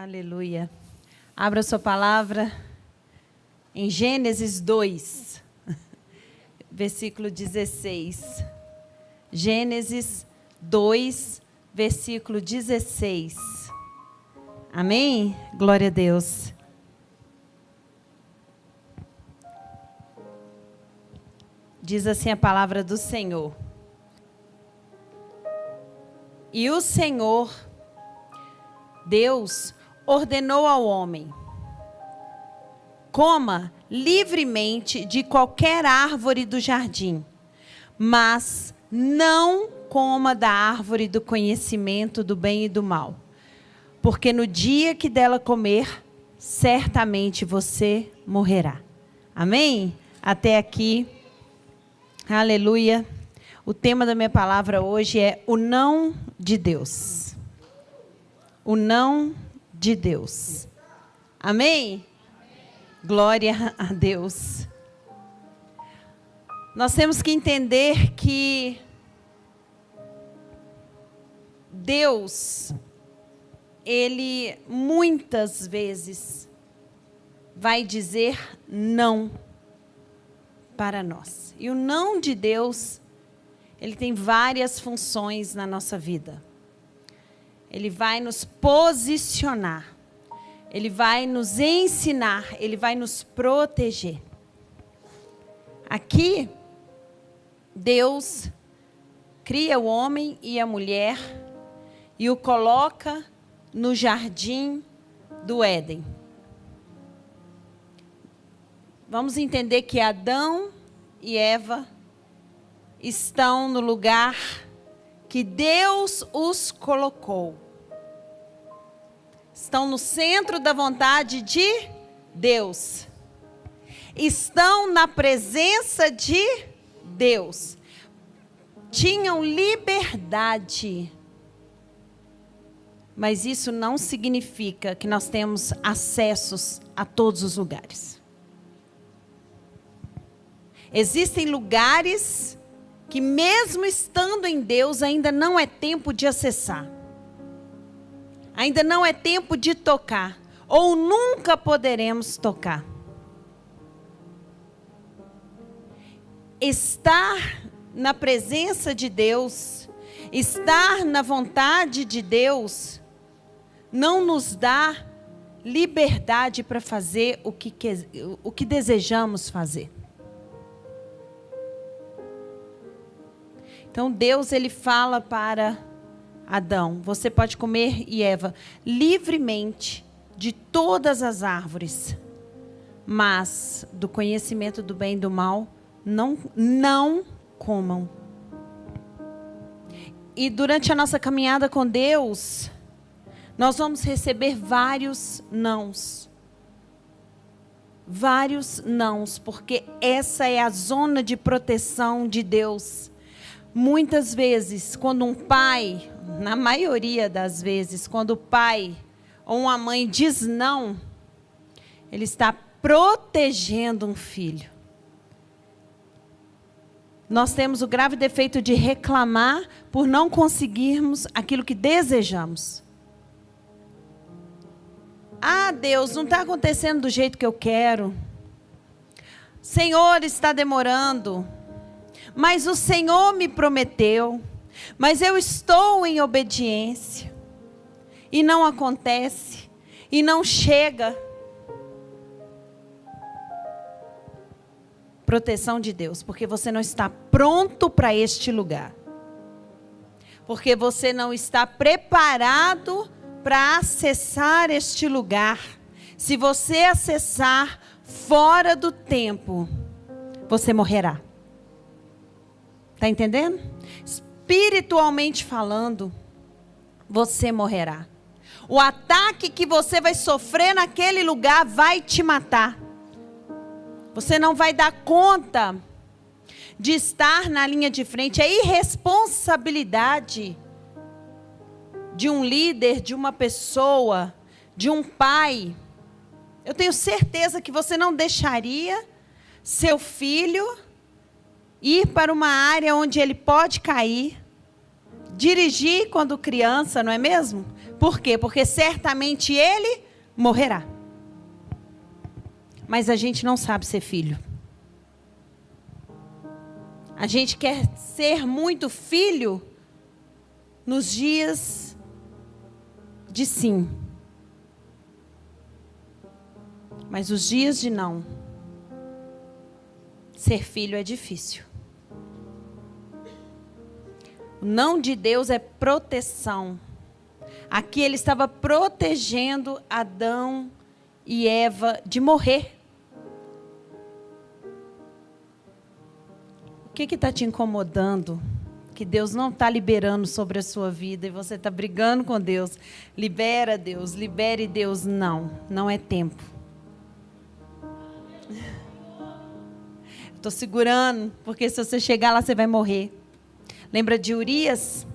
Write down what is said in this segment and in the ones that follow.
Aleluia. Abra sua palavra em Gênesis 2, versículo 16. Gênesis 2, versículo 16. Amém? Glória a Deus. Diz assim a palavra do Senhor. E o Senhor, Deus, ordenou ao homem: coma livremente de qualquer árvore do jardim, mas não coma da árvore do conhecimento do bem e do mal, porque no dia que dela comer, certamente você morrerá. Amém? Até aqui. Aleluia. O tema da minha palavra hoje é o não de Deus. O não de Deus. Amém? Glória a Deus. Nós temos que entender que Deus, Ele muitas vezes vai dizer não para nós. E o não de Deus, ele tem várias funções na nossa vida. Ele vai nos posicionar. Ele vai nos ensinar. Ele vai nos proteger. Aqui, Deus cria o homem e a mulher e o coloca no jardim do Éden. Vamos entender que Adão e Eva estão no lugar que Deus os colocou. Estão no centro da vontade de Deus. Estão na presença de Deus. Tinham liberdade. Mas isso não significa que nós temos acessos a todos os lugares. Existem lugares que mesmo estando em Deus, ainda não é tempo de acessar. Ainda não é tempo de tocar. Ou nunca poderemos tocar. Estar na presença de Deus, estar na vontade de Deus, não nos dá liberdade para fazer o que desejamos fazer. Então Deus, ele fala para Adão: você pode comer, e Eva, livremente de todas as árvores, mas do conhecimento do bem e do mal, não comam. E durante a nossa caminhada com Deus, nós vamos receber vários nãos. Vários nãos, porque essa é a zona de proteção de Deus. Muitas vezes, quando um pai, na maioria das vezes, quando o pai ou uma mãe diz não, ele está protegendo um filho. Nós temos o grave defeito de reclamar por não conseguirmos aquilo que desejamos. Ah, Deus, não está acontecendo do jeito que eu quero. Senhor, está demorando. Mas o Senhor me prometeu, mas eu estou em obediência, e não acontece, e não chega. Proteção de Deus, porque você não está pronto para este lugar, porque você não está preparado para acessar este lugar. Se você acessar fora do tempo, você morrerá. Está entendendo? Espiritualmente falando, você morrerá. O ataque que você vai sofrer naquele lugar vai te matar. Você não vai dar conta de estar na linha de frente. É irresponsabilidade de um líder, de uma pessoa, de um pai. Eu tenho certeza que você não deixaria seu filho ir para uma área onde ele pode cair, dirigir quando criança, não é mesmo? Por quê? Porque certamente ele morrerá. Mas a gente não sabe ser filho. A gente quer ser muito filho nos dias de sim. Mas os dias de não. Ser filho é difícil. O não de Deus é proteção. Aqui ele estava protegendo Adão e Eva de morrer. O que está te incomodando? Que Deus não está liberando sobre a sua vida e você está brigando com Deus. Libera Deus, libere Deus. Não, não é tempo. Estou segurando, porque se você chegar lá, você vai morrer. Lembra de Urias?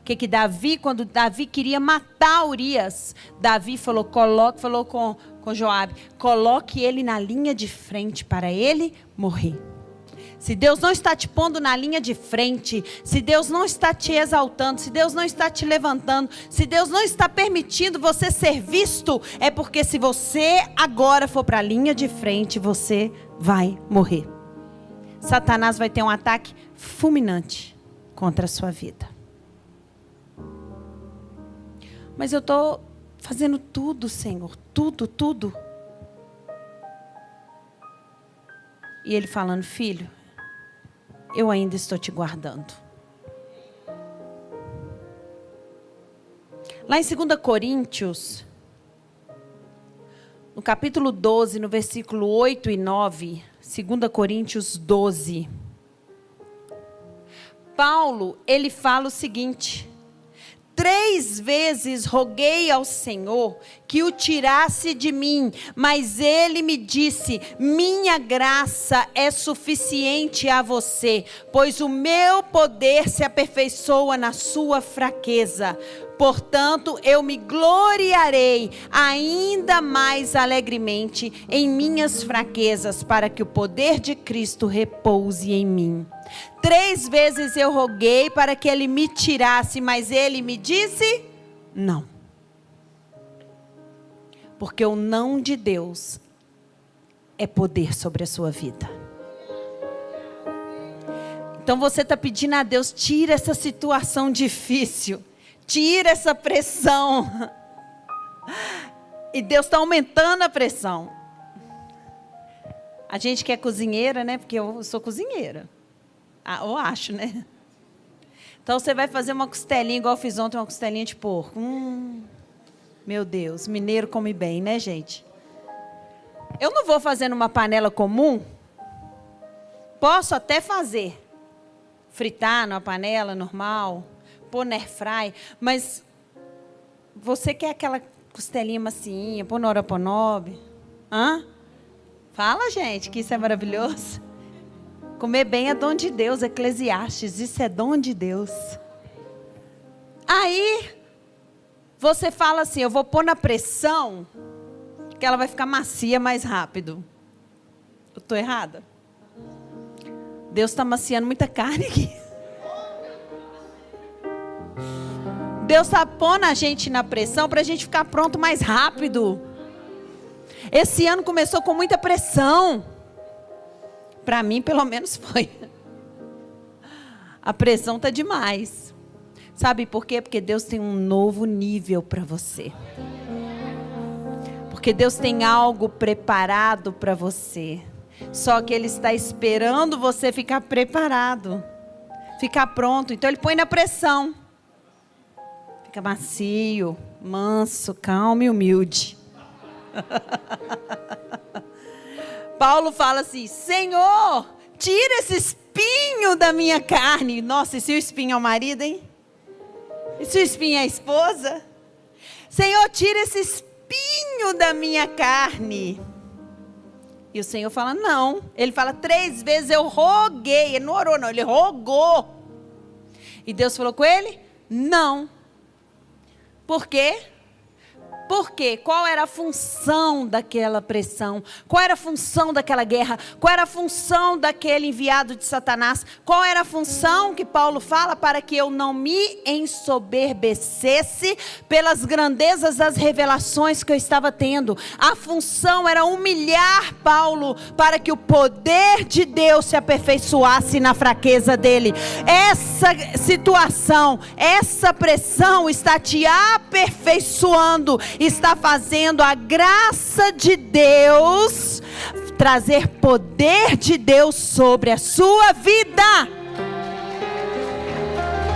Que Davi, quando Davi queria matar Urias, Davi falou com Joabe, coloque ele na linha de frente para ele morrer. Se Deus não está te pondo na linha de frente, se Deus não está te exaltando, se Deus não está te levantando, se Deus não está permitindo você ser visto, é porque se você agora for para a linha de frente, você vai morrer. Satanás vai ter um ataque fulminante contra a sua vida. Mas eu estou fazendo tudo, Senhor, tudo. E ele falando, filho, eu ainda estou te guardando. Lá em 2 Coríntios, no capítulo 12, no versículo 8 e 9, 2 Coríntios 12, Paulo, ele fala o seguinte: 3 vezes roguei ao Senhor que o tirasse de mim, mas ele me disse, minha graça é suficiente a você, pois o meu poder se aperfeiçoa na sua fraqueza. Portanto, eu me gloriarei ainda mais alegremente em minhas fraquezas, para que o poder de Cristo repouse em mim. 3 vezes eu roguei para que ele me tirasse, mas ele me disse, não. Porque o não de Deus é poder sobre a sua vida. Então você está pedindo a Deus, tira essa situação difícil. Tira essa pressão. E Deus está aumentando a pressão. A gente que é cozinheira, né? Porque eu sou cozinheira. Eu acho, né? Então você vai fazer uma costelinha, igual eu fiz ontem, uma costelinha de porco. Meu Deus, mineiro come bem, né, gente? Eu não vou fazer numa panela comum. Posso até fazer. Fritar numa panela normal. Pôr no airfry, mas você quer aquela costelinha macinha, pôr no oroponobe? Fala, gente, que isso é maravilhoso. Comer bem é dom de Deus, Eclesiastes, isso é dom de Deus. Aí, você fala assim, eu vou pôr na pressão, que ela vai ficar macia mais rápido. Eu estou errada? Deus está maciando muita carne aqui. Deus está pondo a gente na pressão para a gente ficar pronto mais rápido. Esse ano começou com muita pressão. Para mim, pelo menos, foi. A pressão está demais. Sabe por quê? Porque Deus tem um novo nível para você. Porque Deus tem algo preparado para você. Só que Ele está esperando você ficar preparado. Ficar pronto. Então Ele põe na pressão. Fica macio, manso, calmo e humilde. Paulo fala assim, Senhor, tira esse espinho da minha carne. Nossa, e se o espinho é o marido, hein? E se o espinho é a esposa? Senhor, tira esse espinho da minha carne. E o Senhor fala, não. Ele fala 3 vezes, eu roguei. Ele não orou, não, ele rogou. E Deus falou com ele, não. Por quê? Por quê? Qual era a função daquela pressão? Qual era a função daquela guerra? Qual era a função daquele enviado de Satanás? Qual era a função que Paulo fala? Para que eu não me ensoberbecesse pelas grandezas das revelações que eu estava tendo. A função era humilhar Paulo para que o poder de Deus se aperfeiçoasse na fraqueza dele. Essa situação, essa pressão está te aperfeiçoando, está fazendo a graça de Deus trazer poder de Deus sobre a sua vida.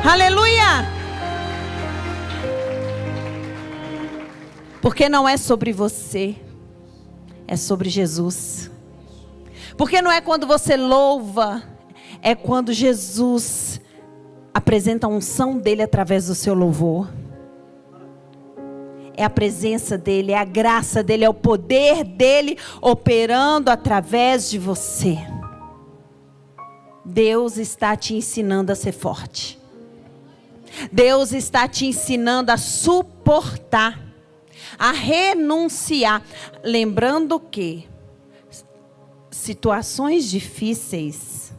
Aleluia! Porque não é sobre você, é sobre Jesus. Porque não é quando você louva, é quando Jesus apresenta a unção dele através do seu louvor. É a presença dele, é a graça dele, é o poder dele operando através de você. Deus está te ensinando a ser forte. Deus está te ensinando a suportar, a renunciar. Lembrando que situações difíceis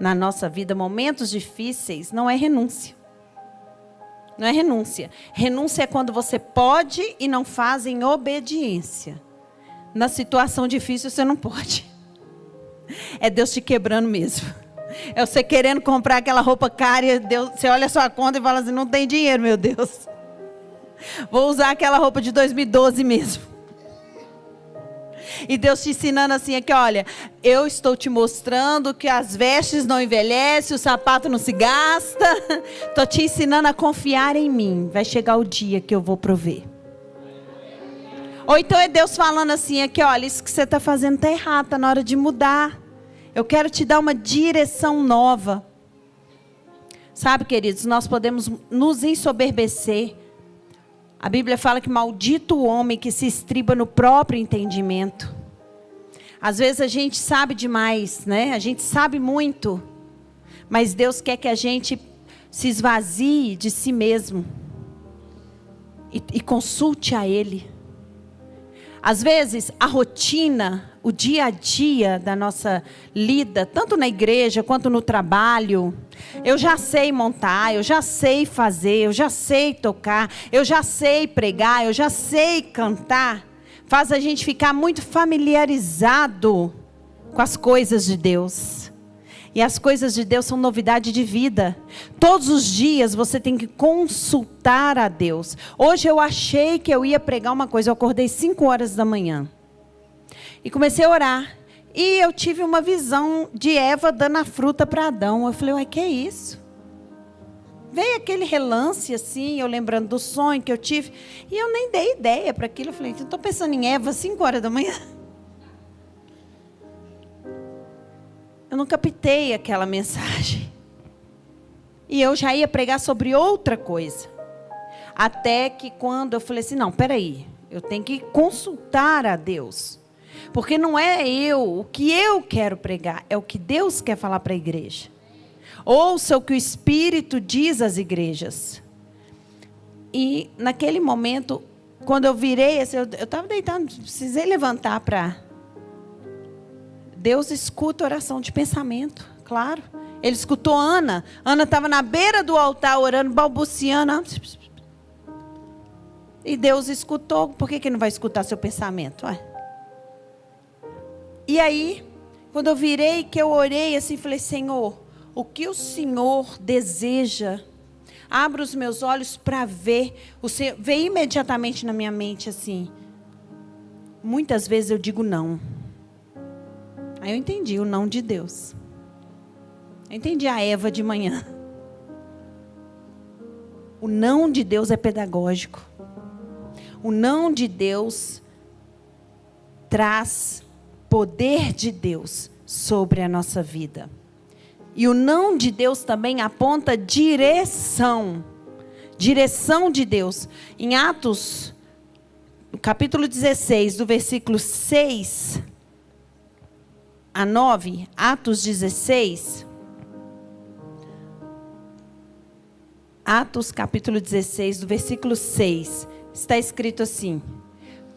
na nossa vida, momentos difíceis, não é renúncia. Não é renúncia. Renúncia é quando você pode e não faz em obediência. Na situação difícil você não pode. É Deus te quebrando mesmo. É você querendo comprar aquela roupa cara e Deus, você olha a sua conta e fala assim, não tem dinheiro, meu Deus. Vou usar aquela roupa de 2012 mesmo. E Deus te ensinando assim, aqui, olha, eu estou te mostrando que as vestes não envelhecem, o sapato não se gasta. Estou te ensinando a confiar em mim. Vai chegar o dia que eu vou prover. Ou então é Deus falando assim, aqui, olha, isso que você está fazendo está errado, está na hora de mudar. Eu quero te dar uma direção nova. Sabe, queridos, nós podemos nos ensoberbecer. A Bíblia fala que maldito o homem que se estriba no próprio entendimento. Às vezes a gente sabe demais, né? A gente sabe muito. Mas Deus quer que a gente se esvazie de si mesmo. E consulte a Ele. Às vezes a rotina, o dia a dia da nossa lida, tanto na igreja quanto no trabalho, eu já sei montar, eu já sei fazer, eu já sei tocar, eu já sei pregar, eu já sei cantar, faz a gente ficar muito familiarizado com as coisas de Deus. E as coisas de Deus são novidade de vida. Todos os dias você tem que consultar a Deus. Hoje eu achei que eu ia pregar uma coisa. Eu acordei 5 horas da manhã. E comecei a orar. E eu tive uma visão de Eva dando a fruta para Adão. Eu falei, uai, que é isso? Veio aquele relance assim, eu lembrando do sonho que eu tive. E eu nem dei ideia para aquilo. Eu falei, eu estou pensando em Eva 5 horas da manhã. Eu não captei aquela mensagem. E eu já ia pregar sobre outra coisa. Até que quando eu falei assim, não, peraí. Eu tenho que consultar a Deus. Porque não é o que eu quero pregar. É o que Deus quer falar para a igreja. Ouça o que o Espírito diz às igrejas. E naquele momento, quando eu virei, assim, eu estava deitado, precisei levantar para... Deus escuta oração de pensamento, claro. Ele escutou Ana. Ana estava na beira do altar orando, balbuciando. E Deus escutou. Por que não vai escutar seu pensamento? Ué. E aí, quando eu virei, que eu orei assim, falei, Senhor, o que o Senhor deseja? Abra os meus olhos para ver. O Senhor veio imediatamente na minha mente assim. Muitas vezes eu digo não. Aí eu entendi o não de Deus. Eu entendi a Eva de manhã. O não de Deus é pedagógico. O não de Deus traz poder de Deus sobre a nossa vida. E o não de Deus também aponta direção. Direção de Deus. Em Atos, no capítulo 16, do versículo 6... a 9, Atos 16, Atos capítulo 16, do versículo 6, está escrito assim: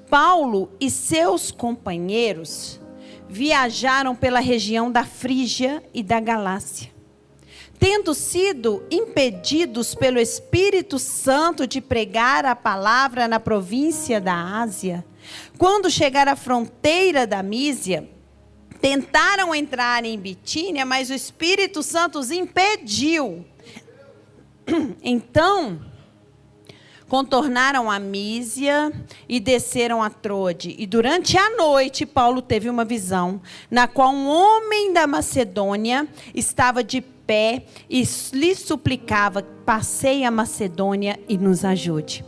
Paulo e seus companheiros viajaram pela região da Frígia e da Galácia, tendo sido impedidos pelo Espírito Santo de pregar a palavra na província da Ásia. Quando chegaram à fronteira da Mísia, tentaram entrar em Bitínia, mas o Espírito Santo os impediu. Então, contornaram a Mísia e desceram a Troade. E durante a noite, Paulo teve uma visão, na qual um homem da Macedônia estava de pé e lhe suplicava: passei a Macedônia e nos ajude.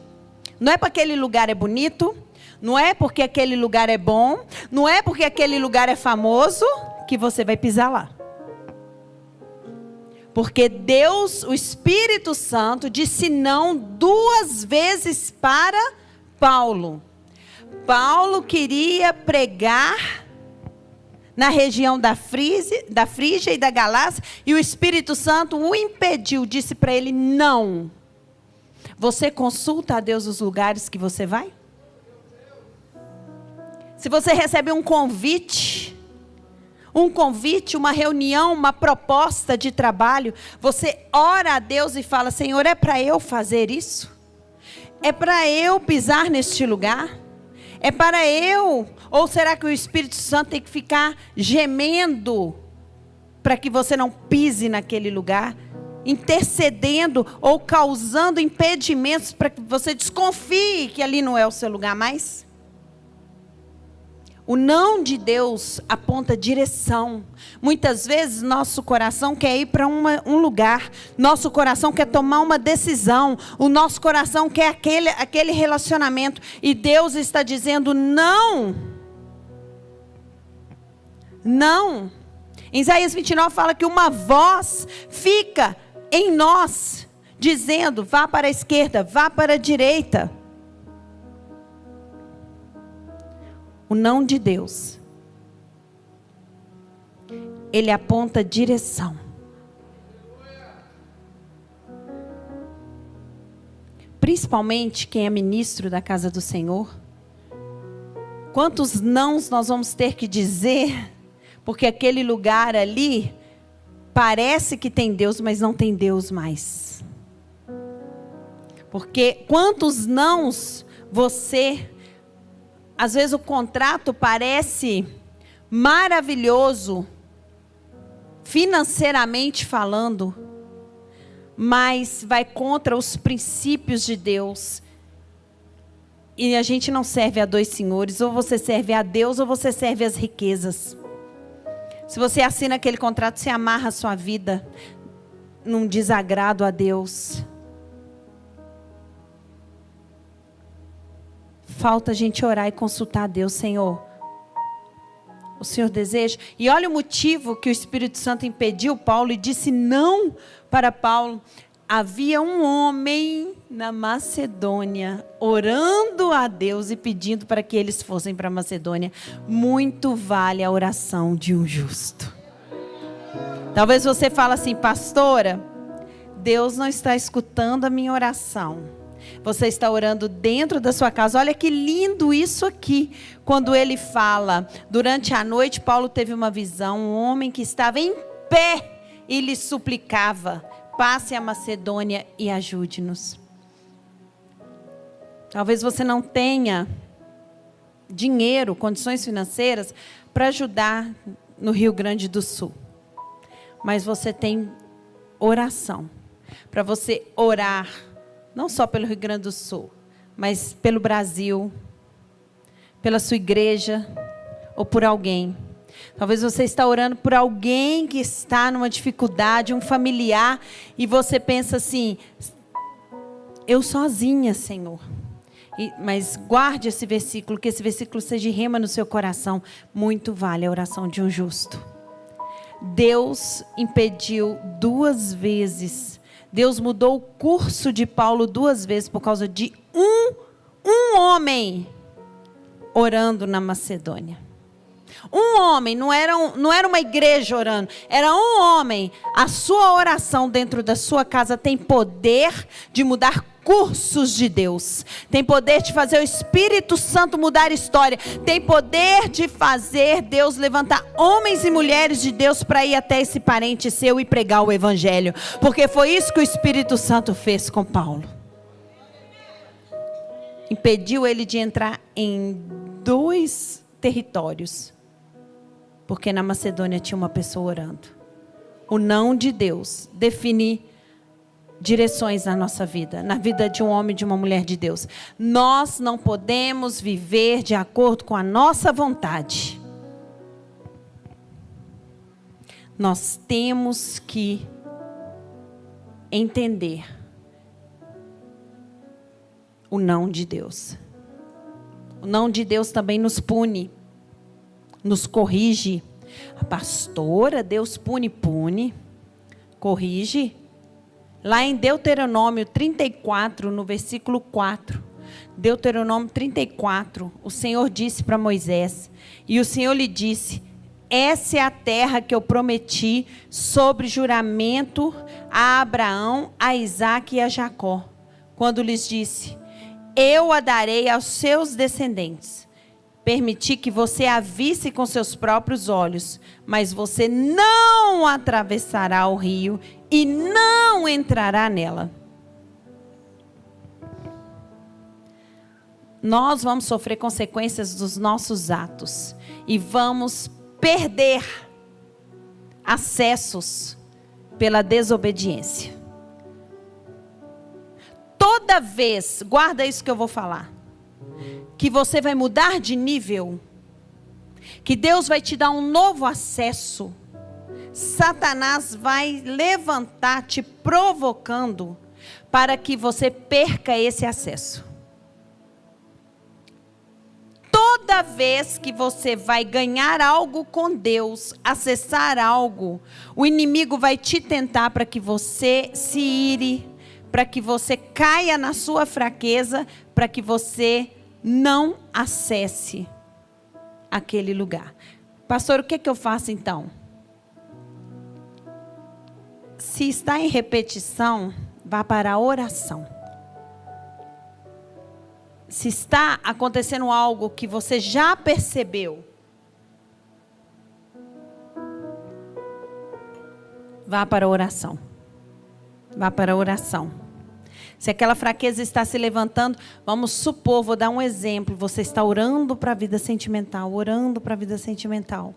Não é porque aquele lugar é bonito, não é porque aquele lugar é bom, não é porque aquele lugar é famoso que você vai pisar lá. Porque Deus, o Espírito Santo, disse não 2 vezes para Paulo. Paulo queria pregar na região da Frígia e da Galácia, e o Espírito Santo o impediu, disse para ele: não. Você consulta a Deus os lugares que você vai? Se você recebe um convite, uma reunião, uma proposta de trabalho, você ora a Deus e fala: Senhor, é para eu fazer isso? É para eu pisar neste lugar? É para eu? Ou será que o Espírito Santo tem que ficar gemendo para que você não pise naquele lugar? Intercedendo ou causando impedimentos para que você desconfie que ali não é o seu lugar mais? O não de Deus aponta direção. Muitas vezes nosso coração quer ir para um lugar. Nosso coração quer tomar uma decisão. O nosso coração quer aquele relacionamento. E Deus está dizendo não. Não. Em Isaías 29 fala que uma voz fica em nós, dizendo: vá para a esquerda, vá para a direita. O não de Deus, ele aponta direção. Principalmente quem é ministro da casa do Senhor. Quantos nãos nós vamos ter que dizer, porque aquele lugar ali parece que tem Deus, mas não tem Deus mais. Porque quantos nãos você... Às vezes o contrato parece maravilhoso, financeiramente falando, mas vai contra os princípios de Deus. E a gente não serve a 2 senhores, ou você serve a Deus ou você serve as riquezas. Se você assina aquele contrato, você amarra a sua vida num desagrado a Deus. Falta a gente orar e consultar a Deus: Senhor, o Senhor deseja? E olha o motivo que o Espírito Santo impediu Paulo e disse não para Paulo. Havia um homem na Macedônia orando a Deus e pedindo para que eles fossem para a Macedônia. Muito vale a oração de um justo. Talvez você fale assim: pastora, Deus não está escutando a minha oração. Você está orando dentro da sua casa. Olha que lindo isso aqui. Quando ele fala: durante a noite Paulo teve uma visão. Um homem que estava em pé e lhe suplicava: passe a Macedônia e ajude-nos. Talvez você não tenha dinheiro, condições financeiras para ajudar no Rio Grande do Sul. Mas você tem oração. Para você orar não só pelo Rio Grande do Sul, mas pelo Brasil, pela sua igreja ou por alguém. Talvez você está orando por alguém que está numa dificuldade, um familiar, e você pensa assim: eu sozinha, Senhor. Mas guarde esse versículo, que esse versículo seja rema no seu coração. Muito vale a oração de um justo. Deus impediu 2 vezes. Deus mudou o curso de Paulo 2 vezes por causa de um homem orando na Macedônia. Um homem, não era uma igreja orando, era um homem. A sua oração dentro da sua casa tem poder de mudar recursos de Deus. Tem poder de fazer o Espírito Santo mudar a história. Tem poder de fazer Deus levantar homens e mulheres de Deus para ir até esse parente seu e pregar o Evangelho. Porque foi isso que o Espírito Santo fez com Paulo. Impediu ele de entrar em 2 territórios. Porque na Macedônia tinha uma pessoa orando. O não de Deus define direções na nossa vida, na vida de um homem e de uma mulher de Deus. Nós não podemos viver de acordo com a nossa vontade. Nós temos que entender o não de Deus. O não de Deus também nos pune, nos corrige. A pastora, Deus pune, corrige. Lá em Deuteronômio 34, no versículo 4. Deuteronômio 34, o Senhor disse para Moisés, e o Senhor lhe disse: essa é a terra que eu prometi sobre juramento a Abraão, a Isaque e a Jacó, quando lhes disse: eu a darei aos seus descendentes. Permiti que você a visse com seus próprios olhos, mas você não atravessará o rio e não entrará nela. Nós vamos sofrer consequências dos nossos atos e vamos perder acessos pela desobediência. Toda vez, guarda isso que eu vou falar, que você vai mudar de nível, que Deus vai te dar um novo acesso, Satanás vai levantar te provocando para que você perca esse acesso. Toda vez que você vai ganhar algo com Deus, acessar algo, o inimigo vai te tentar para que você se ire, para que você caia na sua fraqueza, para que você não acesse aquele lugar. Pastor, o que eu faço então? Se está em repetição, vá para a oração. Se está acontecendo algo que você já percebeu, vá para a oração. Vá para a oração. Se aquela fraqueza está se levantando, vamos supor, vou dar um exemplo. Você está orando para a vida sentimental, orando para a vida sentimental.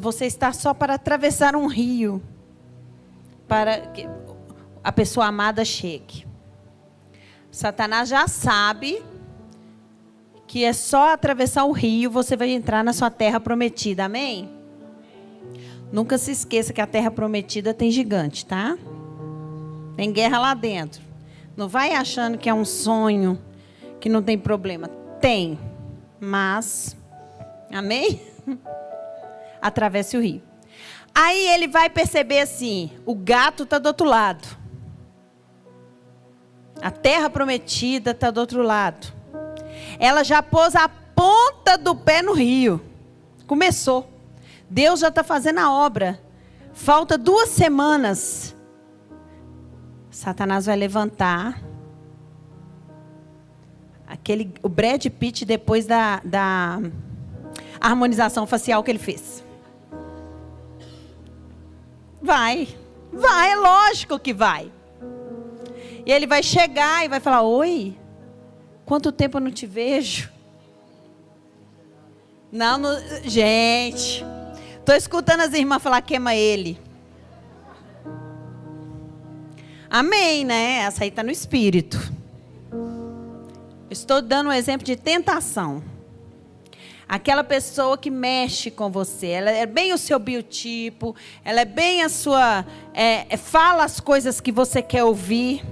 Você está só para atravessar um rio, para que a pessoa amada chegue. Satanás já sabe que é só atravessar o rio, você vai entrar na sua terra prometida, amém? Nunca se esqueça que a terra prometida tem gigante, tá? Tem guerra lá dentro. Não vai achando que é um sonho, que não tem problema. Tem, mas, amém? Atravesse o rio. Aí ele vai perceber assim, o gato está do outro lado. A terra prometida está do outro lado. Ela já pôs a ponta do pé no rio. Começou. Deus já está fazendo a obra. Falta 2 semanas. Satanás vai levantar o Brad Pitt depois da harmonização facial que ele fez. Vai, é lógico que vai. E ele vai chegar e vai falar: oi, quanto tempo eu não te vejo? Gente, estou escutando as irmãs falar: queima ele. Amém, né? Essa aí está no espírito. Estou dando um exemplo de tentação. Aquela pessoa que mexe com você, ela é bem o seu biotipo, ela é bem a sua... fala as coisas que você quer ouvir.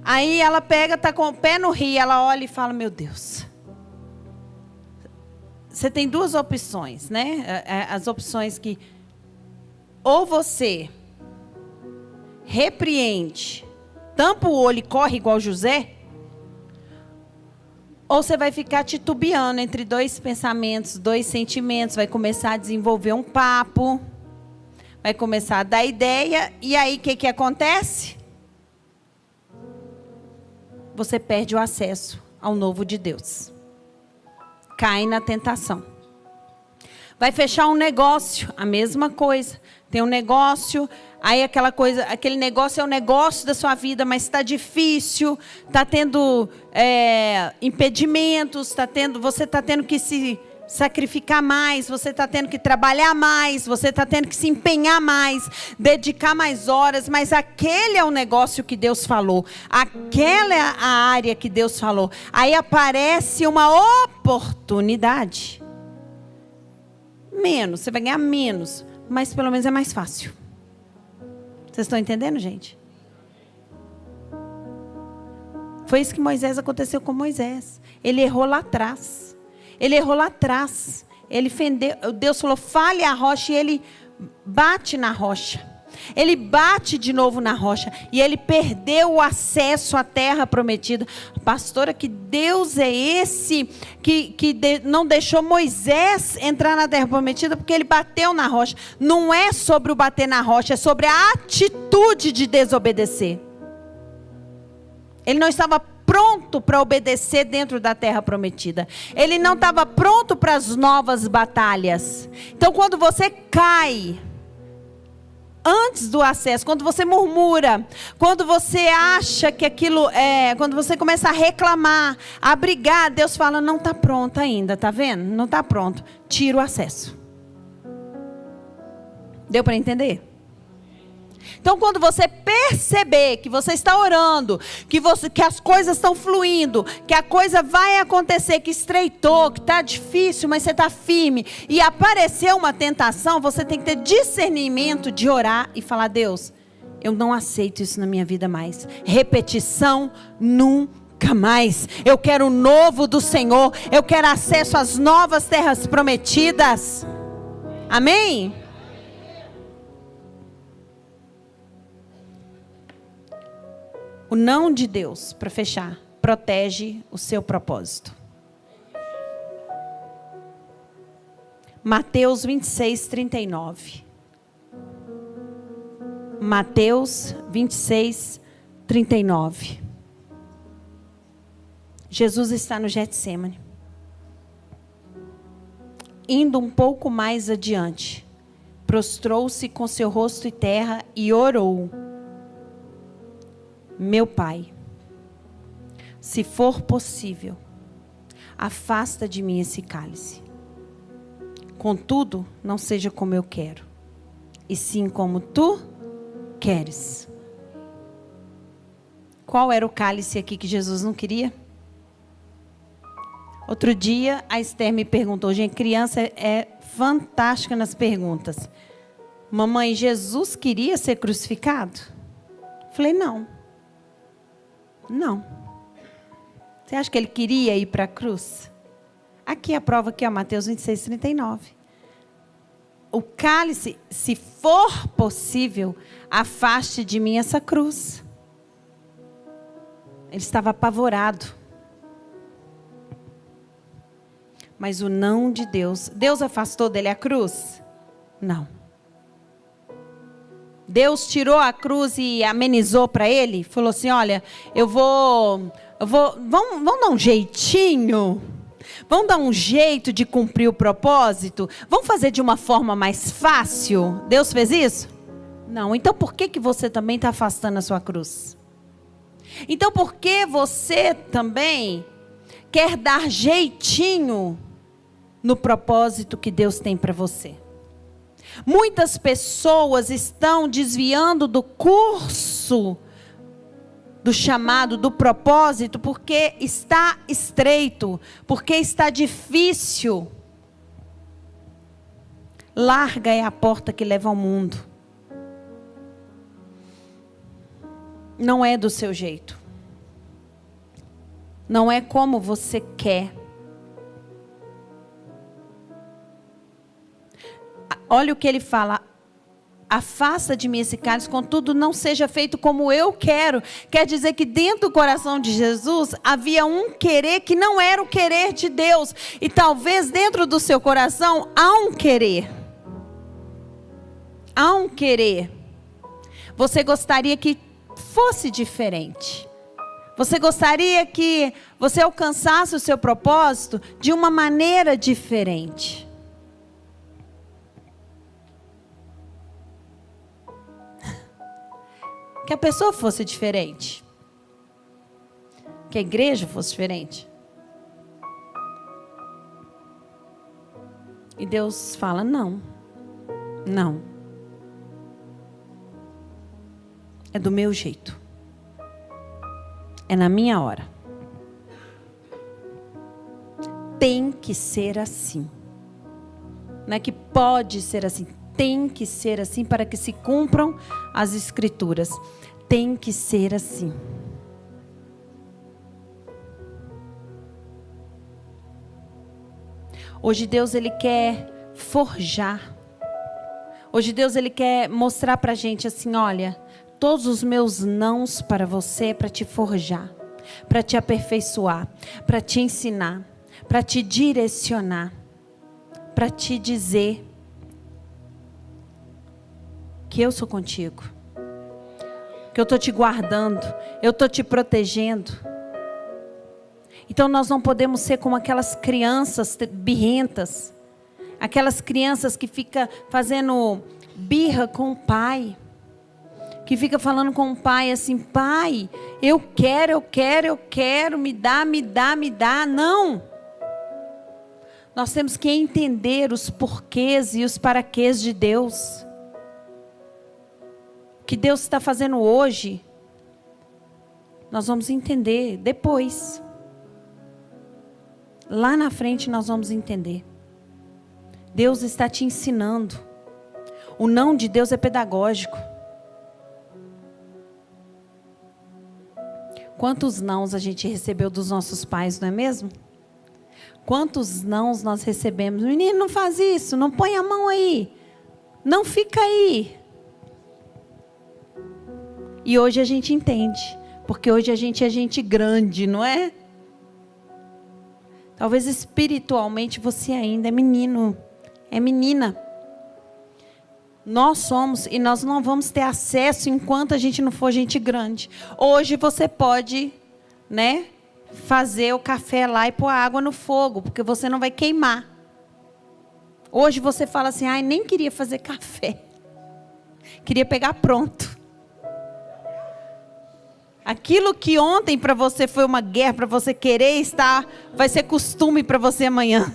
Aí ela pega, está com o pé no rio, ela olha e fala: meu Deus. Você tem 2 opções, né? As opções que... ou você repreende, tampa o olho e corre igual José, ou você vai ficar titubeando entre 2 pensamentos, 2 sentimentos, vai começar a desenvolver um papo, vai começar a dar ideia, e aí o que acontece? Você perde o acesso ao novo de Deus. Cai na tentação. Vai fechar um negócio, a mesma coisa. Tem um negócio, aí aquele negócio é o negócio da sua vida, mas está difícil, está tendo impedimentos, você está tendo que se sacrificar mais, você está tendo que trabalhar mais, você está tendo que se empenhar mais, dedicar mais horas, mas aquele é o negócio que Deus falou, aquela é a área que Deus falou. Aí aparece uma oportunidade. Menos, você vai ganhar menos, mas pelo menos é mais fácil. Vocês estão entendendo, gente? Foi isso que aconteceu com Moisés. Ele errou lá atrás. Ele fendeu. Deus falou, fale a rocha, e ele bate na rocha. Ele bate de novo na rocha. E ele perdeu o acesso à terra prometida. Pastora, que Deus é esse que não deixou Moisés entrar na terra prometida? Porque ele bateu na rocha. Não é sobre o bater na rocha, é sobre a atitude de desobedecer. Ele não estava pronto para obedecer dentro da terra prometida. Ele não estava pronto para as novas batalhas. Então, quando você cai antes do acesso, quando você murmura, quando você acha que aquilo quando você começa a reclamar, a brigar, Deus fala, não está pronto ainda, tá vendo? Não está pronto. Tira o acesso. Deu para entender? Então, quando você perceber que você está orando, que as coisas estão fluindo, que a coisa vai acontecer, que estreitou, que está difícil, mas você está firme, e apareceu uma tentação, você tem que ter discernimento de orar e falar, Deus, eu não aceito isso na minha vida mais. Repetição nunca mais. Eu quero o novo do Senhor. Eu quero acesso às novas terras prometidas. Amém? O não de Deus, para fechar, protege o seu propósito. Mateus 26, 39. Mateus 26, 39. Jesus está no Getsêmani. Indo um pouco mais adiante, prostrou-se com seu rosto em terra e orou. Meu Pai, se for possível, afasta de mim esse cálice. Contudo, não seja como eu quero, e sim como tu queres. Qual era o cálice aqui que Jesus não queria? Outro dia, a Esther me perguntou, gente, criança é fantástica nas perguntas. Mamãe, Jesus queria ser crucificado? Falei, não. Não. Você acha que ele queria ir para a cruz? Aqui a prova aqui, ó, Mateus 26, 39. O cálice, se for possível, afaste de mim essa cruz. Ele estava apavorado. Mas o não de Deus, Deus afastou dele a cruz? Não. Deus tirou a cruz e amenizou para ele? Falou assim, olha, vamos dar um jeitinho? Vamos dar um jeito de cumprir o propósito? Vamos fazer de uma forma mais fácil? Deus fez isso? Não. Então por que você também está afastando a sua cruz? Então por que você também quer dar jeitinho no propósito que Deus tem para você? Muitas pessoas estão desviando do curso, do chamado, do propósito, porque está estreito, porque está difícil. Larga é a porta que leva ao mundo. Não é do seu jeito. Não é como você quer. Olha o que ele fala. Afasta de mim esse cálice, contudo não seja feito como eu quero. Quer dizer que dentro do coração de Jesus havia um querer que não era o querer de Deus. E talvez dentro do seu coração há um querer. há um querer. Você gostaria que fosse diferente. Você gostaria que você alcançasse o seu propósito de uma maneira diferente. Que a pessoa fosse diferente. Que a igreja fosse diferente. E Deus fala, não. Não. É do meu jeito. É na minha hora. Tem que ser assim. Não é que pode ser assim. Tem que ser assim para que se cumpram as escrituras. Tem que ser assim. Hoje Deus, Ele quer forjar. Hoje Deus, Ele quer mostrar para a gente assim, olha, todos os meus nãos para você é para te forjar, para te aperfeiçoar, para te ensinar, para te direcionar, para te dizer que eu sou contigo, que eu estou te guardando, eu estou te protegendo. Então nós não podemos ser como aquelas crianças birrentas, aquelas crianças que ficam fazendo birra com o pai, que fica falando com o pai assim, pai, eu quero, me dá. Não. Nós temos que entender os porquês e os paraquês de Deus. O que Deus está fazendo hoje, nós vamos entender depois. Lá na frente nós vamos entender. Deus está te ensinando. O não de Deus é pedagógico. Quantos nãos a gente recebeu dos nossos pais, não é mesmo? Quantos nãos nós recebemos? Menino, não faz isso, não põe a mão aí. Não fica aí. E hoje a gente entende. Porque hoje a gente é gente grande, não é? Talvez espiritualmente você ainda é menino, é menina. Nós somos e nós não vamos ter acesso enquanto a gente não for gente grande. Hoje você pode, né, fazer o café lá e pôr a água no fogo, porque você não vai queimar. Hoje você fala assim, ai, nem queria fazer café. Queria pegar pronto. Aquilo que ontem para você foi uma guerra, para você querer estar, vai ser costume para você amanhã.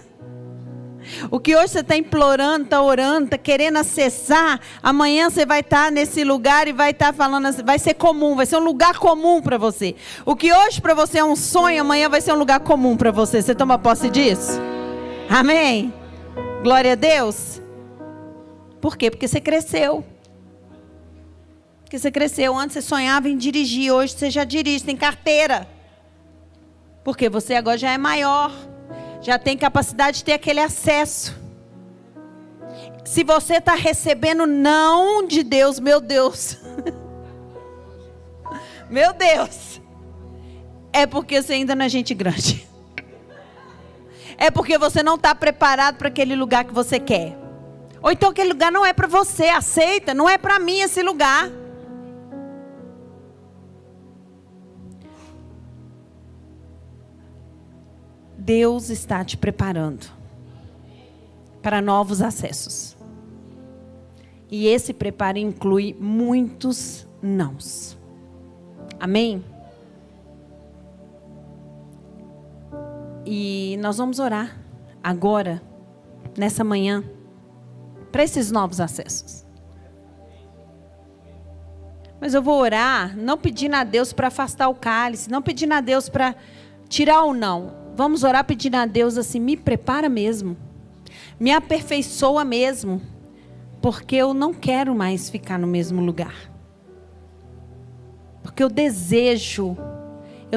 O que hoje você está implorando, está orando, está querendo acessar, amanhã você vai estar nesse lugar e vai estar falando assim, vai ser comum, vai ser um lugar comum para você. O que hoje para você é um sonho, amanhã vai ser um lugar comum para você. Você toma posse disso? Amém? Glória a Deus. Por quê? Porque você cresceu. Porque você cresceu. Antes você sonhava em dirigir, hoje você já dirige, tem carteira. Porque você agora já é maior. Já tem capacidade de ter aquele acesso. Se você está recebendo não de Deus, meu Deus. Meu Deus. É porque você ainda não é gente grande. É porque você não está preparado para aquele lugar que você quer. Ou então aquele lugar não é para você, aceita. Não é para mim esse lugar. Deus está te preparando para novos acessos. E esse preparo inclui muitos nãos. Amém? E nós vamos orar agora, nessa manhã, para esses novos acessos. Mas eu vou orar, não pedindo a Deus para afastar o cálice, não pedindo a Deus para tirar o não. Vamos orar pedindo a Deus assim, me prepara mesmo. Me aperfeiçoa mesmo. Porque eu não quero mais ficar no mesmo lugar. Porque eu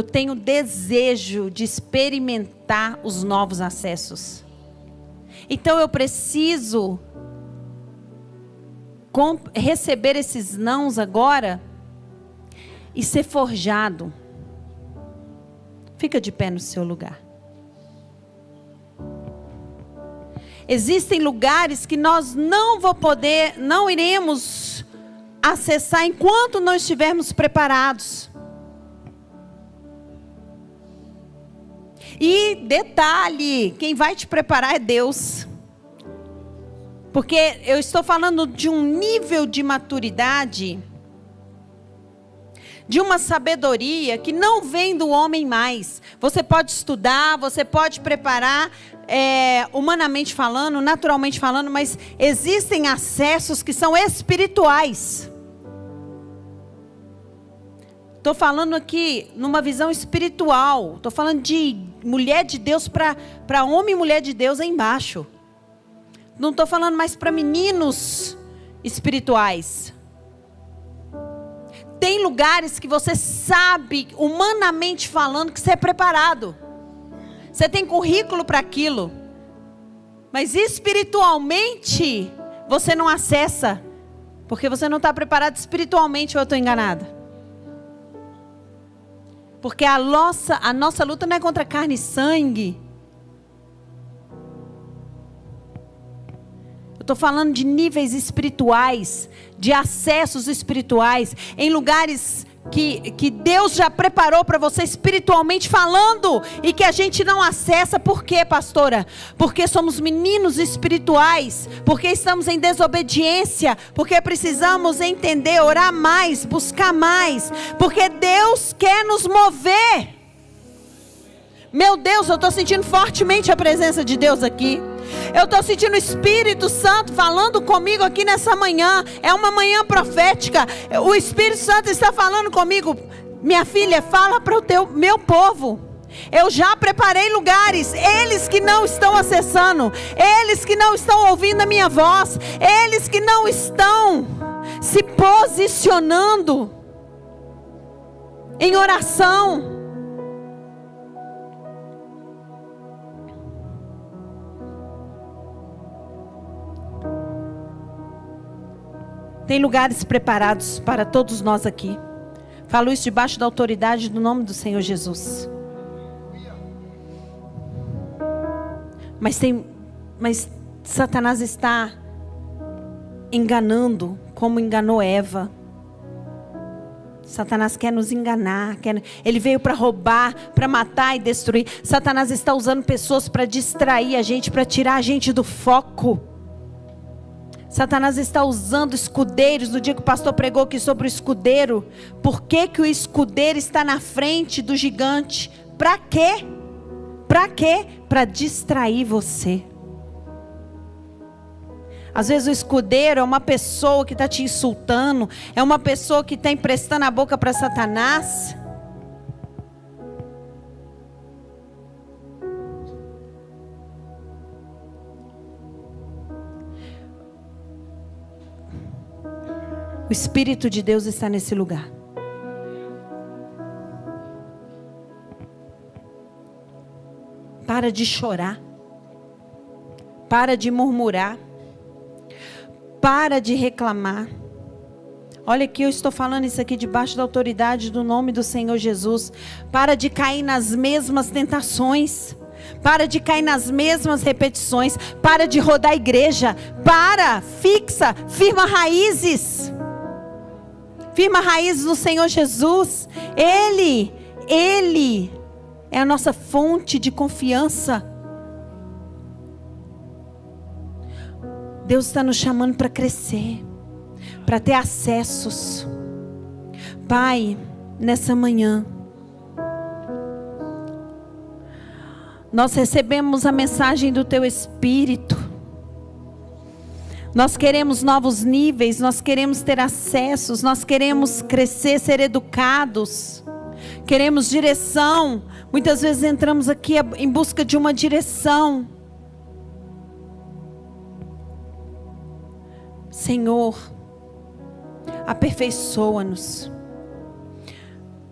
tenho desejo de experimentar os novos acessos. Então eu preciso receber esses nãos agora e ser forjado. Fica de pé no seu lugar. Existem lugares que nós não iremos acessar enquanto não estivermos preparados. E detalhe, quem vai te preparar é Deus. Porque eu estou falando de um nível de maturidade, de uma sabedoria que não vem do homem mais. Você pode estudar, você pode preparar, humanamente falando, naturalmente falando, mas existem acessos que são espirituais. Estou falando aqui numa visão espiritual. Estou falando de mulher de Deus para homem e mulher de Deus aí embaixo. Não estou falando mais para meninos espirituais. Tem lugares que você sabe, humanamente falando, que você é preparado. Você tem currículo para aquilo. Mas espiritualmente, você não acessa. Porque você não está preparado espiritualmente, ou eu estou enganada? Porque a nossa luta não é contra carne e sangue. Eu estou falando de níveis espirituais, de acessos espirituais, em lugares que Deus já preparou para você espiritualmente falando, e que a gente não acessa. Por quê, pastora? Porque somos meninos espirituais, porque estamos em desobediência, porque precisamos entender, orar mais, buscar mais, porque Deus quer nos mover. Meu Deus, eu estou sentindo fortemente a presença de Deus aqui. Eu estou sentindo o Espírito Santo falando comigo aqui nessa manhã. É uma manhã profética. O Espírito Santo está falando comigo. Minha filha, fala para o meu povo. Eu já preparei lugares. Eles que não estão acessando, eles que não estão ouvindo a minha voz, eles que não estão se posicionando em oração. Tem lugares preparados para todos nós aqui. Falo isso debaixo da autoridade do nome do Senhor Jesus. Mas Satanás está enganando, como enganou Eva. Satanás quer nos enganar. Ele veio para roubar, para matar e destruir. Satanás está usando pessoas para distrair a gente, para tirar a gente do foco. Satanás está usando escudeiros. No dia que o pastor pregou aqui sobre o escudeiro, por que o escudeiro está na frente do gigante? Para quê? Para quê? Para distrair você. Às vezes o escudeiro é uma pessoa que está te insultando, é uma pessoa que está emprestando a boca para Satanás. O Espírito de Deus está nesse lugar. Para de chorar. Para de murmurar. Para de reclamar. Olha aqui, eu estou falando isso aqui debaixo da autoridade do nome do Senhor Jesus. Para de cair nas mesmas tentações. Para de cair nas mesmas repetições. Para de rodar a igreja. Firma raízes. Firma raízes no Senhor Jesus. Ele é a nossa fonte de confiança. Deus está nos chamando para crescer, para ter acessos. Pai, nessa manhã, nós recebemos a mensagem do Teu Espírito. Nós queremos novos níveis, nós queremos ter acessos, nós queremos crescer, ser educados, queremos direção. Muitas vezes entramos aqui em busca de uma direção. Senhor, aperfeiçoa-nos.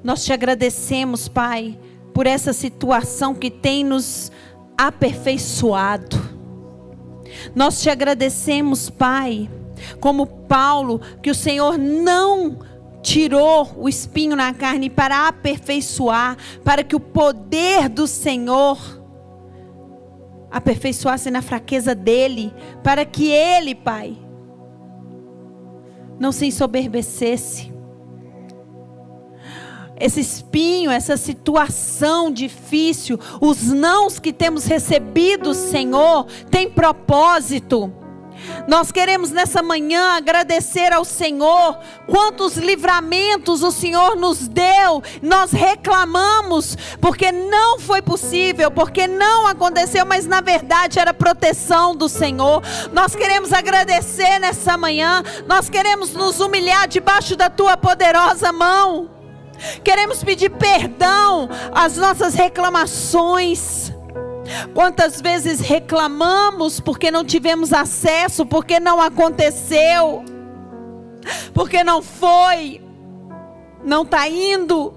Nós te agradecemos, Pai, por essa situação que tem nos aperfeiçoado. Nós te agradecemos, Pai, como Paulo, que o Senhor não tirou o espinho na carne para aperfeiçoar, para que o poder do Senhor aperfeiçoasse na fraqueza dele, para que ele, Pai, não se ensoberbecesse. Esse espinho, essa situação difícil, os nãos que temos recebido, Senhor, tem propósito. Nós queremos nessa manhã agradecer ao Senhor, quantos livramentos o Senhor nos deu. Nós reclamamos, porque não foi possível, porque não aconteceu, mas na verdade era proteção do Senhor. Nós queremos agradecer nessa manhã, nós queremos nos humilhar debaixo da Tua poderosa mão. Queremos pedir perdão às nossas reclamações. Quantas vezes reclamamos porque não tivemos acesso, porque não aconteceu, porque não foi, não está indo,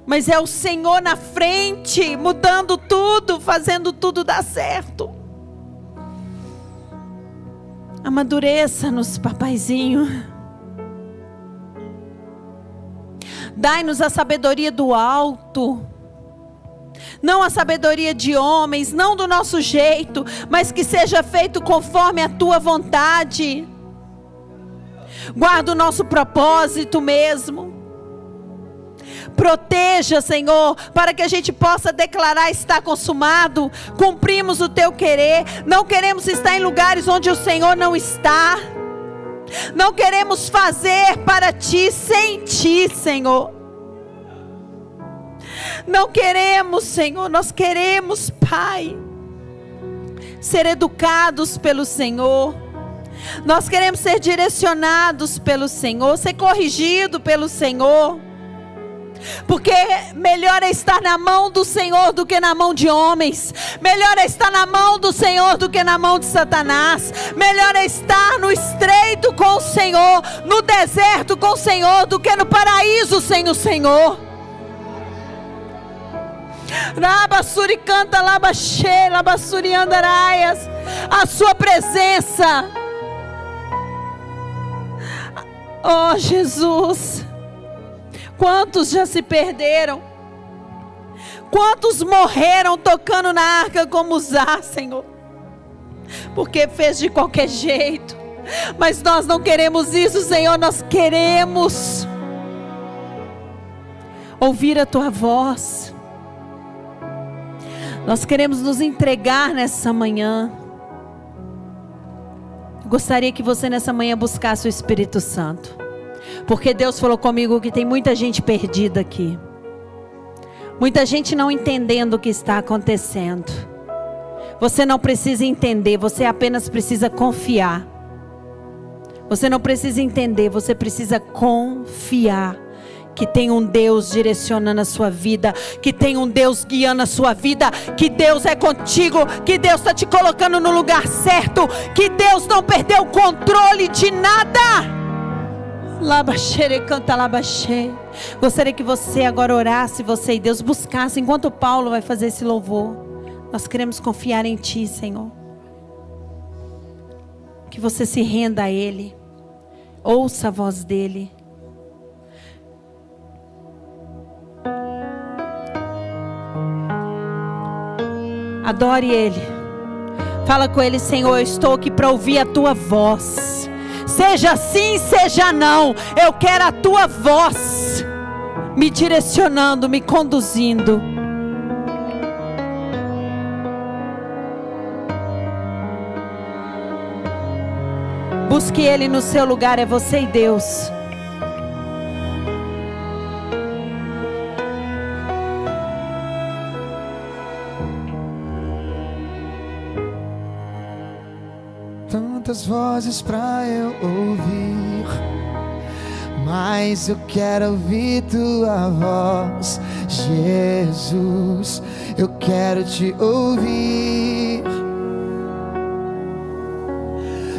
mas é o Senhor na frente, mudando tudo, fazendo tudo dar certo. Amadureça-nos, papaizinho. Dai-nos a sabedoria do alto, não a sabedoria de homens, não do nosso jeito, mas que seja feito conforme a Tua vontade. Guarda o nosso propósito mesmo. Proteja, Senhor, para que a gente possa declarar: está consumado, cumprimos o Teu querer. Não queremos estar em lugares onde o Senhor não está. Não queremos fazer para Ti, sem Ti, Senhor. Não queremos, Senhor, nós queremos, Pai, ser educados pelo Senhor. Nós queremos ser direcionados pelo Senhor, ser corrigido pelo Senhor. Porque melhor é estar na mão do Senhor do que na mão de homens. Melhor é estar na mão do Senhor do que na mão de Satanás. Melhor é estar no estreito com o Senhor, no deserto com o Senhor, do que no paraíso sem o Senhor. Rabassuri canta labaxê, labassuri andaraias. A sua presença, oh Jesus. Quantos já se perderam? Quantos morreram tocando na arca como Uzá, Senhor? Porque fez de qualquer jeito. Mas nós não queremos isso, Senhor. Nós queremos ouvir a Tua voz. Nós queremos nos entregar nessa manhã. Gostaria que você nessa manhã buscasse o Espírito Santo. Porque Deus falou comigo que tem muita gente perdida aqui. Muita gente não entendendo o que está acontecendo. Você não precisa entender, você apenas precisa confiar. Você não precisa entender, você precisa confiar. Que tem um Deus direcionando a sua vida, que tem um Deus guiando a sua vida, que Deus é contigo, que Deus está te colocando no lugar certo, que Deus não perdeu o controle de nada. Labaxere canta labaxê. Gostaria que você agora orasse, você e Deus buscasse, enquanto Paulo vai fazer esse louvor. Nós queremos confiar em Ti, Senhor. Que você se renda a Ele, ouça a voz dEle. Adore Ele. Fala com Ele: Senhor, eu estou aqui para ouvir a Tua voz. Seja sim, seja não. Eu quero a Tua voz me direcionando, me conduzindo. Busque Ele no seu lugar. É você e Deus. Tantas vozes pra eu ouvir, mas eu quero ouvir Tua voz, Jesus. Eu quero Te ouvir.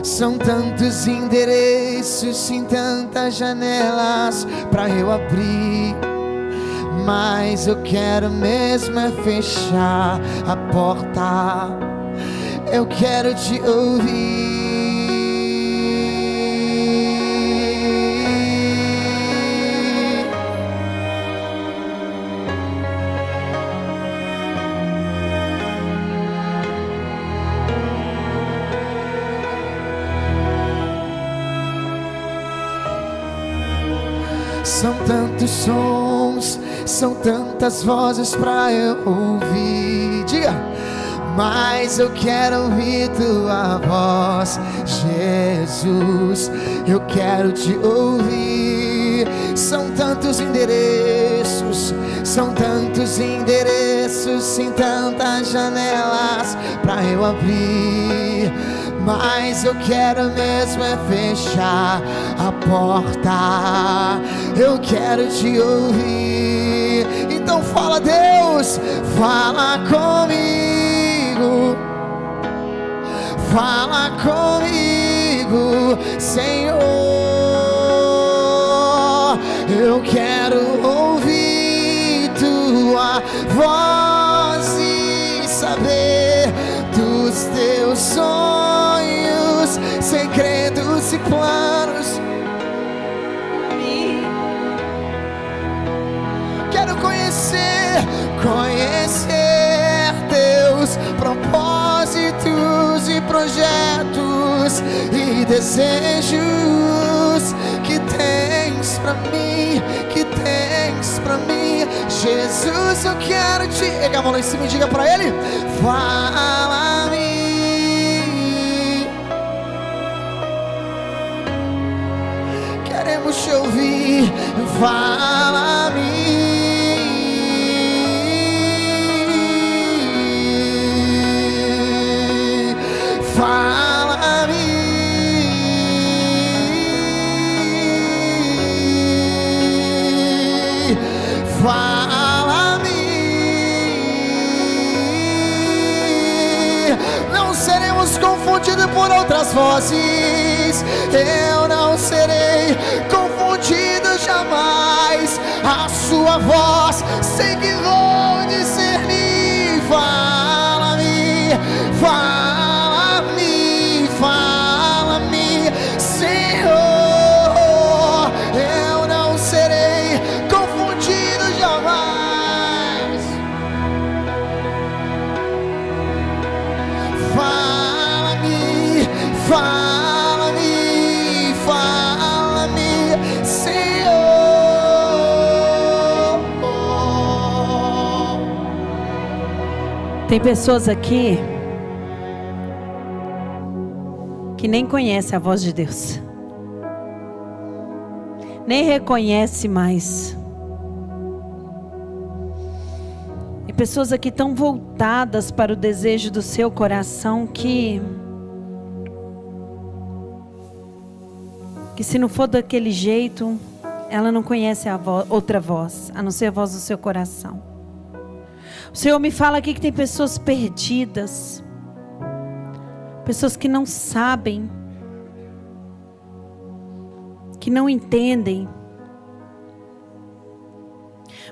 São tantos endereços, sim, tantas janelas pra eu abrir, mas eu quero mesmo é fechar a porta. Eu quero Te ouvir. São tantos sons, são tantas vozes pra eu ouvir. Diga! Mas eu quero ouvir tua voz, Jesus. Eu quero te ouvir. São tantos endereços, são tantos endereços, sim, tantas janelas pra eu abrir. Mas eu quero mesmo é fechar a porta. Eu quero te ouvir. Então fala, Deus, fala comigo. Fala comigo, Senhor. Eu quero ouvir tua voz e saber dos teus sonhos, segredos e planos. Quero conhecer teus propósitos e projetos e desejos que tens pra mim, Jesus. Eu quero te... Pega a mão lá em cima e diga pra ele: fala-me. Queremos te ouvir, fala-me. Fala-me, fala-me. Não seremos confundidos por outras vozes. Eu não serei confundido jamais. A sua voz sei que vou discernir. Fala-me, fala-me, Senhor. Eu não serei confundido jamais. Fala-me, Senhor. Tem pessoas aqui que nem conhece a voz de Deus, nem reconhece mais. E pessoas aqui tão voltadas para o desejo do seu coração que se não for daquele jeito, ela não conhece outra voz, a não ser a voz do seu coração. O Senhor me fala aqui que tem pessoas perdidas, pessoas que não sabem, que não entendem.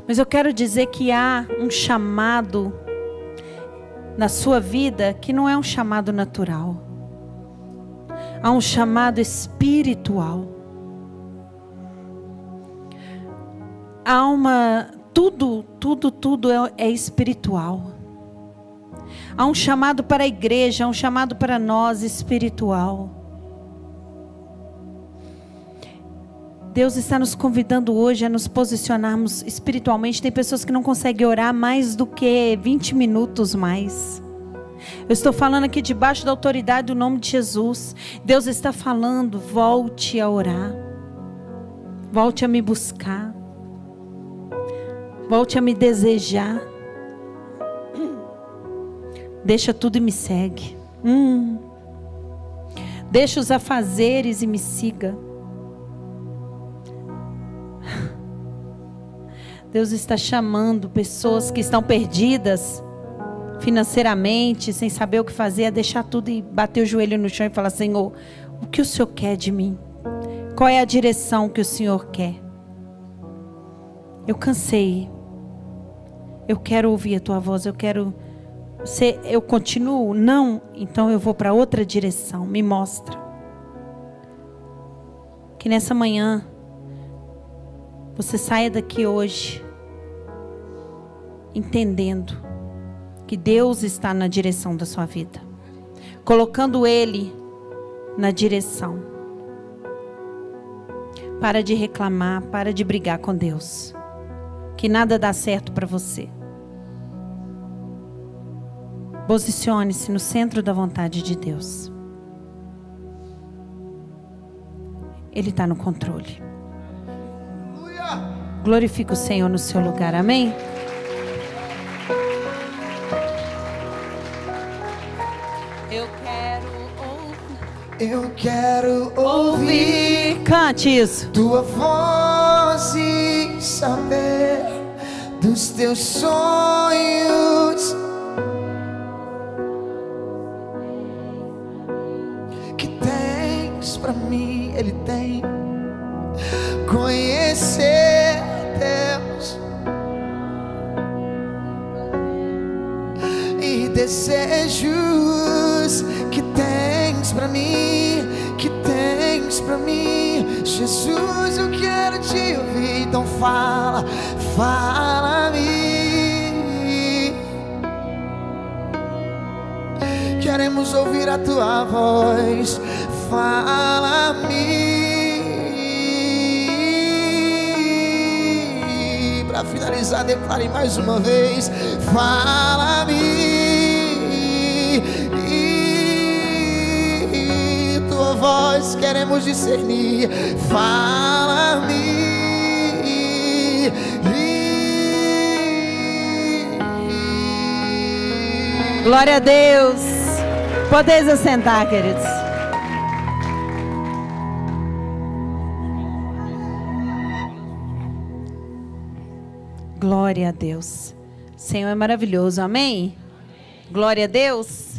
Mas eu quero dizer que há um chamado na sua vida que não é um chamado natural. Há um chamado espiritual. Há tudo é espiritual. Há um chamado para a igreja, há um chamado para nós espiritual. Deus está nos convidando hoje a nos posicionarmos espiritualmente. Tem pessoas que não conseguem orar mais do que 20 minutos mais. Eu estou falando aqui debaixo da autoridade do nome de Jesus. Deus está falando: volte a orar. Volte a me buscar. Volte a me desejar. Deixa tudo e me segue. Deixa os afazeres e me siga. Deus está chamando pessoas que estão perdidas financeiramente, sem saber o que fazer, a deixar tudo e bater o joelho no chão e falar: Senhor, o que o Senhor quer de mim? Qual é a direção que o Senhor quer? Eu cansei. Eu quero ouvir a tua voz. Eu continuo? Não, então eu vou para outra direção. Me mostra. Que nessa manhã você saia daqui hoje entendendo que Deus está na direção da sua vida, colocando Ele na direção. Para de reclamar, para de brigar com Deus. Que nada dá certo para você. Posicione-se no centro da vontade de Deus. Ele está no controle. Glorifique o Senhor no seu lugar, amém? Eu quero ouvir Cante isso. tua voz e saber dos teus sonhos que tens pra mim. Ele tem conhecer Deus e desejos que tens pra mim, que tens pra mim. Jesus, eu quero te ouvir, então fala, fala-me. Queremos ouvir a tua voz, fala-me. Para finalizar, declare mais uma vez, fala-me. Tua voz queremos discernir, fala-me. Glória a Deus. Podeis assentar, queridos. Glória a Deus. O Senhor é maravilhoso, amém? Glória a Deus.